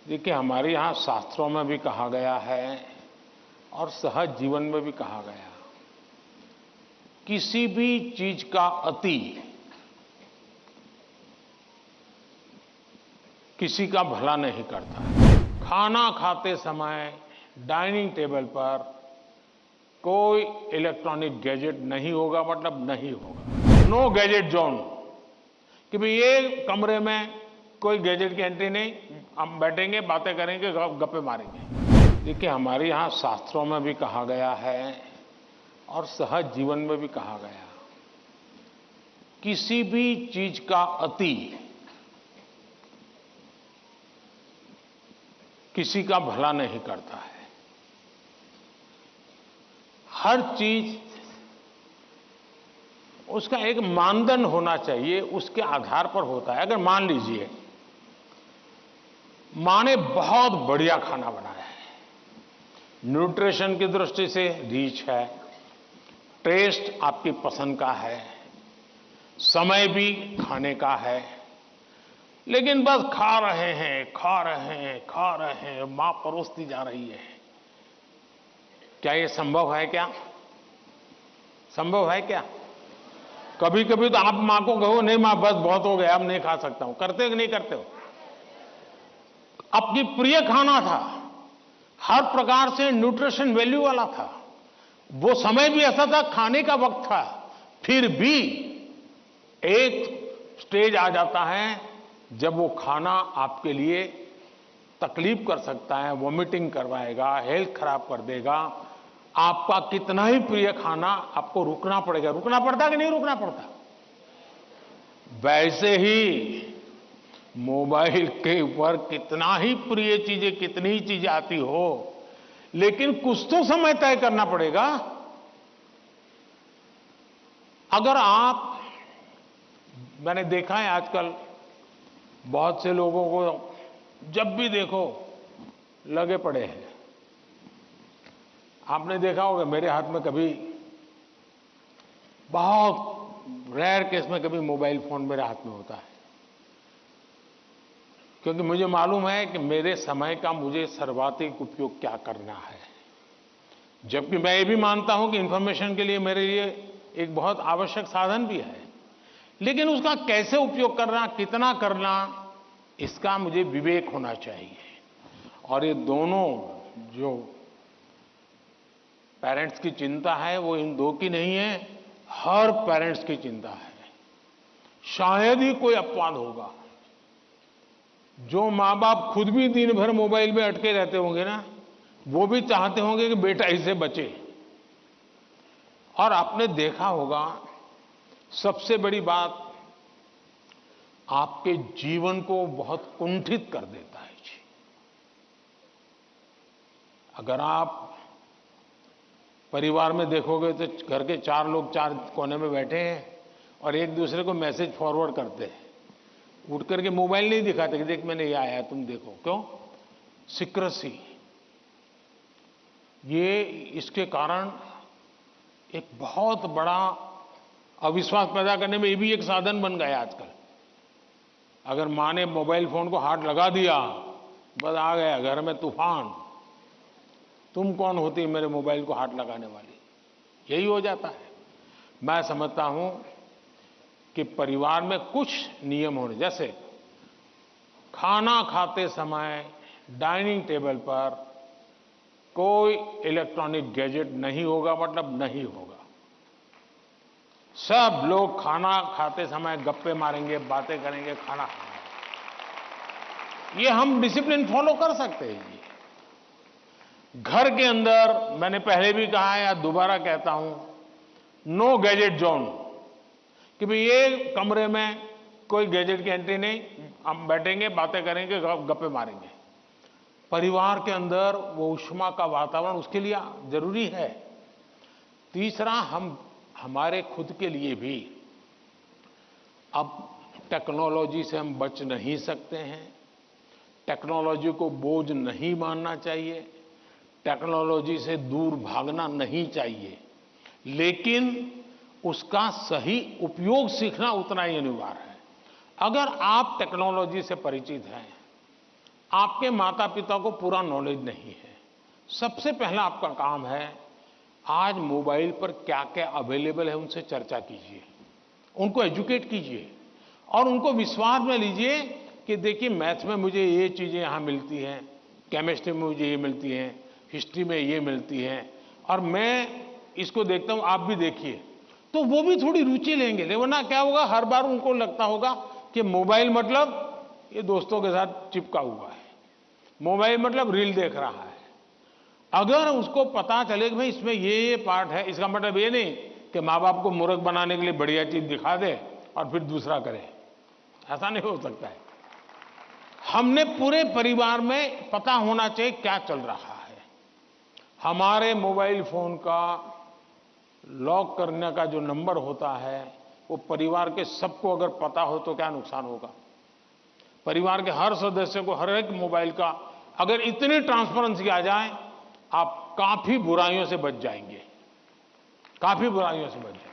देखिए, हमारे यहाँ शास्त्रों में भी कहा गया है और सहज जीवन में भी कहा गया, किसी भी चीज का अति किसी का भला नहीं करता। खाना खाते समय डाइनिंग टेबल पर कोई इलेक्ट्रॉनिक गैजेट नहीं होगा, मतलब नहीं होगा। नो गैजेट जोन, कि भाई ये कमरे में कोई गैजेट की एंट्री नहीं, हम बैठेंगे, बातें करेंगे, गप्पे मारेंगे। देखिए, हमारे यहाँ शास्त्रों में भी कहा गया है और सहज जीवन में भी कहा गया, किसी भी चीज का अति किसी का भला नहीं करता है। हर चीज उसका एक मानदंड होना चाहिए, उसके आधार पर होता है। अगर मान लीजिए मां ने बहुत बढ़िया खाना बनाया है, न्यूट्रिशन की दृष्टि से रिच है, टेस्ट आपकी पसंद का है, समय भी खाने का है, लेकिन बस खा रहे हैं, खा रहे हैं, खा रहे हैं, मां परोसती जा रही है। क्या ये संभव है? क्या संभव है? क्या कभी कभी तो आप मां को कहो, नहीं मां बस बहुत हो गया, अब नहीं खा सकता हूं, करते हो कि नहीं करते हो? आपकी प्रिय खाना था, हर प्रकार से न्यूट्रिशन वैल्यू वाला था, वो समय भी ऐसा था, खाने का वक्त था, फिर भी एक स्टेज आ जाता है जब वो खाना आपके लिए तकलीफ कर सकता है, वॉमिटिंग करवाएगा, हेल्थ खराब कर देगा। आपका कितना ही प्रिय खाना, आपको रुकना पड़ेगा। रुकना पड़ता कि नहीं रुकना पड़ता? वैसे ही मोबाइल के ऊपर कितना ही प्रिय चीजें, कितनी ही चीजें आती हो, लेकिन कुछ तो समय तय करना पड़ेगा। अगर आप, मैंने देखा है आजकल बहुत से लोगों को जब भी देखो लगे पड़े हैं। आपने देखा होगा, मेरे हाथ में कभी, बहुत रेयर केस में कभी मोबाइल फोन मेरे हाथ में होता है, क्योंकि मुझे मालूम है कि मेरे समय का मुझे सर्वाधिक उपयोग क्या करना है। जबकि मैं ये भी मानता हूं कि इंफॉर्मेशन के लिए मेरे लिए एक बहुत आवश्यक साधन भी है, लेकिन उसका कैसे उपयोग करना, कितना करना, इसका मुझे विवेक होना चाहिए। और ये दोनों जो पेरेंट्स की चिंता है, वो इन दो की नहीं है, हर पेरेंट्स की चिंता है। शायद ही कोई अपवाद होगा जो मां बाप खुद भी दिन भर मोबाइल में अटके रहते होंगे ना, वो भी चाहते होंगे कि बेटा इससे बचे। और आपने देखा होगा, सबसे बड़ी बात, आपके जीवन को बहुत कुंठित कर देता है जी। अगर आप परिवार में देखोगे तो घर के 4 लोग 4 कोने में बैठे हैं और एक दूसरे को मैसेज फॉरवर्ड करते हैं, उठ करके मोबाइल नहीं दिखाते कि देख मैंने ये आया है, तुम देखो। क्यों? सीक्रेसी। ये इसके कारण एक बहुत बड़ा अविश्वास पैदा करने में ये भी एक साधन बन गया आजकल। अगर मां ने मोबाइल फोन को हाथ लगा दिया, बस आ गया घर में तूफान। तुम कौन होती मेरे मोबाइल को हाथ लगाने वाली? यही हो जाता है। मैं समझता हूं कि परिवार में कुछ नियम होने, जैसे खाना खाते समय डाइनिंग टेबल पर कोई इलेक्ट्रॉनिक गैजेट नहीं होगा, मतलब नहीं होगा। सब लोग खाना खाते समय गप्पे मारेंगे, बातें करेंगे, खाना खाएंगे। ये हम डिसिप्लिन फॉलो कर सकते हैं जी। घर के अंदर, मैंने पहले भी कहा है या दोबारा कहता हूं, नो गैजेट जोन, कि भाई ये कमरे में कोई गैजेट की एंट्री नहीं, हम बैठेंगे, बातें करेंगे, गप्पे मारेंगे। परिवार के अंदर वो ऊष्मा का वातावरण उसके लिए जरूरी है। तीसरा, हमारे खुद के लिए भी अब टेक्नोलॉजी से हम बच नहीं सकते हैं। टेक्नोलॉजी को बोझ नहीं मानना चाहिए, टेक्नोलॉजी से दूर भागना नहीं चाहिए, लेकिन उसका सही उपयोग सीखना उतना ही अनिवार्य है। अगर आप टेक्नोलॉजी से परिचित हैं, आपके माता पिता को पूरा नॉलेज नहीं है। सबसे पहला आपका काम है, आज मोबाइल पर क्या क्या अवेलेबल है उनसे चर्चा कीजिए, उनको एजुकेट कीजिए और उनको विश्वास में लीजिए कि देखिए मैथ्स में मुझे ये चीज़ें यहाँ मिलती हैं, केमिस्ट्री में मुझे ये मिलती हैं, हिस्ट्री में ये मिलती हैं और मैं इसको देखता हूँ, आप भी देखिए। तो वो भी थोड़ी रुचि लेंगे, वरना क्या होगा, हर बार उनको लगता होगा कि मोबाइल मतलब ये दोस्तों के साथ चिपका हुआ है, मोबाइल मतलब रील देख रहा है। अगर उसको पता चले कि भाई इसमें ये पार्ट है, इसका मतलब ये नहीं कि माँ बाप को मूर्ख बनाने के लिए बढ़िया चीज दिखा दे और फिर दूसरा करे, ऐसा नहीं हो सकता है। हमने पूरे परिवार में पता होना चाहिए क्या चल रहा है। हमारे मोबाइल फोन का लॉक करने का जो नंबर होता है वो परिवार के सबको अगर पता हो तो क्या नुकसान होगा। परिवार के हर सदस्य को हर एक मोबाइल का अगर इतनी ट्रांसपेरेंसी आ जाए, आप काफी बुराइयों से बच जाएंगे, काफी बुराइयों से बच जाएंगे।